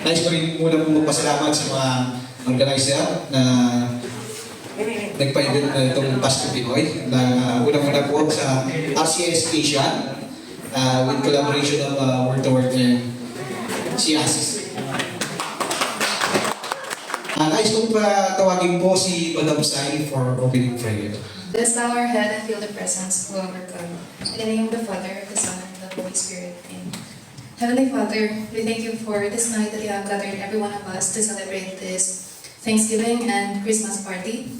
Nais ko rin muna po magpasalamat sa mga organizer na nagpa-event na itong Pasko Pinoy. Unang-una po sa RCS Asia with collaboration of Word to Word and si Asis. Nais kong tawagin po si Madam Sai for opening prayer. Let's bow our head and feel the presence of our God. In the name of the Father, the Son, and the Holy Spirit. Amen. Heavenly Father, we thank you for this night that you have gathered every one of us to celebrate this Thanksgiving and Christmas party.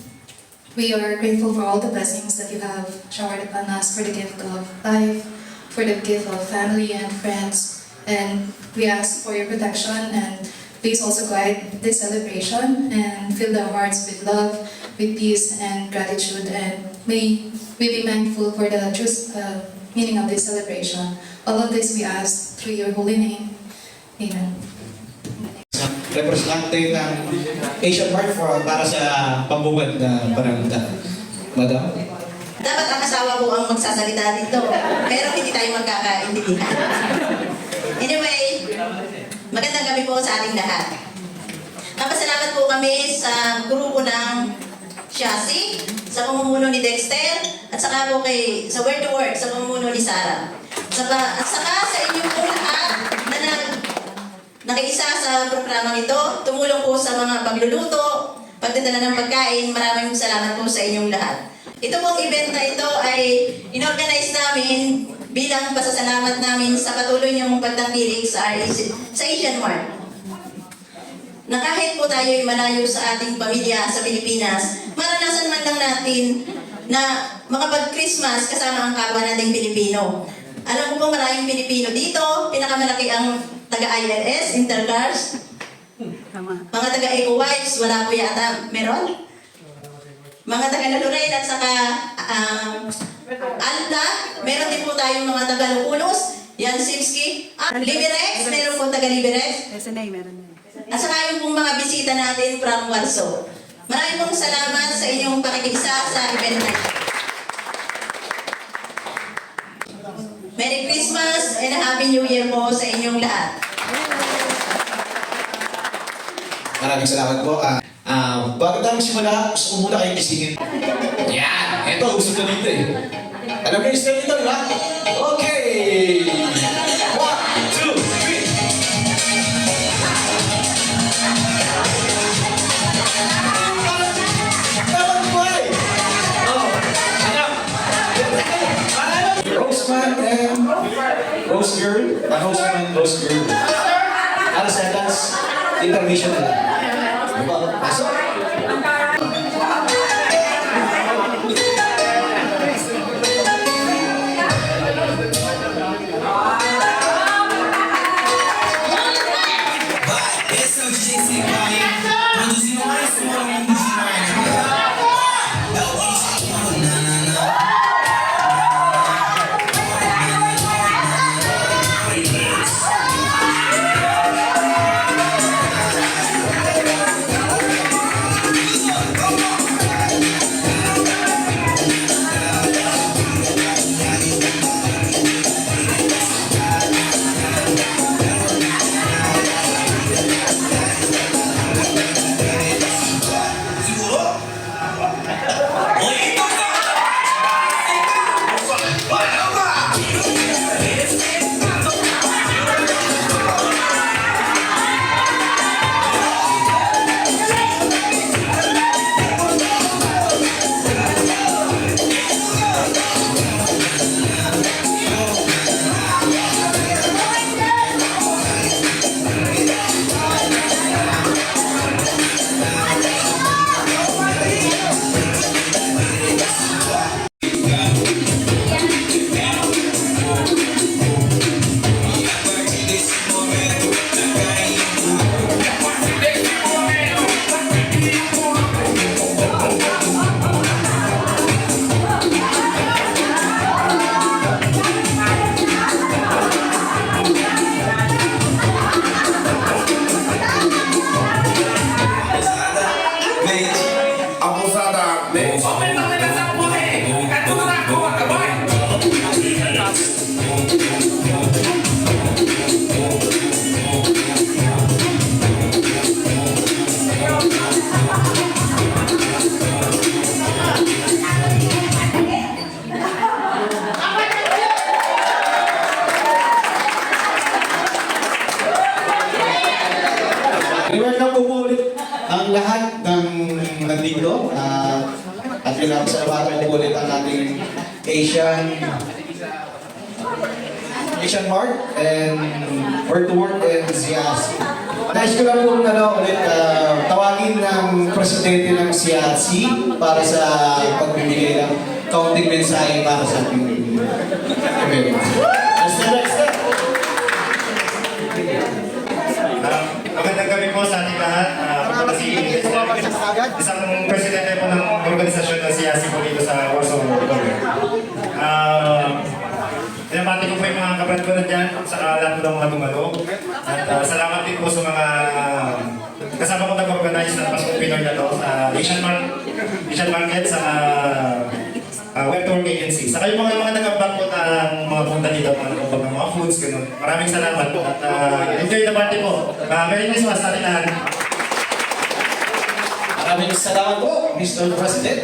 We are grateful for all the blessings that you have showered upon us, for the gift of life, for the gift of family and friends. And we ask for your protection, and please also guide this celebration and fill the hearts with love, with peace and gratitude. And may we be mindful for the true meaning of this celebration. All of this we ask through your holy name. Amen. Representative ng Asian Mart para sa pambubad na pananunta. Madam? Dapat ang asawa ko ang magsasalita dito, pero hindi tayo magkakaintindihan. Anyway, magandang gabi po sa ating lahat. Napasalamat po kami sa grupo ng Shasi, sa pamumuno ni Dexter, at saka po sa Word to Word, sa pamumuno ni Sarah. At saka sa inyong po lahat na nakiisa sa programang ito, tumulong po sa mga pagluluto, pagdadala ng pagkain. Maraming salamat po sa inyong lahat. Ito pong event na ito ay inorganize namin bilang pasasalamat namin sa patuloy niyong pagtangkilik sa Asian Mart. Na kahit po tayo ay malayo sa ating pamilya sa Pilipinas, maranasan man lang natin na makapag-Christmas kasama ang kapwa nating Pilipino. Alam ko po maraming Pilipino dito, pinakamalaki ang taga-ILS, Intercars, mga taga-Eco-Wives, wala po yata, meron? Mga taga-Lorraine at saka Alta, meron din po tayong mga taga-Luculos, Yansipski, Liberex, meron po taga-Liberex. SNA, meron din. At saka yung pong mga bisita natin from Warsaw. Maraming pong salamat sa inyong pakikisa sa event na ito. Merry Christmas and Happy New Year po sa inyong lahat. Maraming salamat po. Bago tayo magsimula, gusto ko muna kayong isingin. Yan! Ito, gusto ko dito eh. Alam niyo yung style nito, di ba? Okay! 1, 2, 3! Roseman and Rose Girl. Roseman, Rose Girl. Para sa dance, intermission na lang. Pasok! I-welcome po po ulit ang lahat ng nandito. At pinapasalamatan po ulit ang ating Asian Mart and Word to Work and CIAC. Nais ko lang po ulit tawagin ng presidente ng CIAC para sa pagbibigay ng kaunting mensahe para sa ating event. Next step. Magandang gabi po sa ating lahat. Ako po si isang presidente po ng organisasyon ng CIAC po dito sa Warsaw. Pinapati ko po yung mga kabrad ko na dyan sa lahat po ng mga dumalo. At salamat din po sa mga kasama ko nag-organize ng Paskong Pinoy na to sa Asian Market sa Web Tour Agency. Saka yung mga nag-ambag po ng mga punta dito, mga foods, gano'n. Maraming salamat po at enjoy the party po. Merry Christmas sa ating lahat. Maraming salamat po, Mr. President.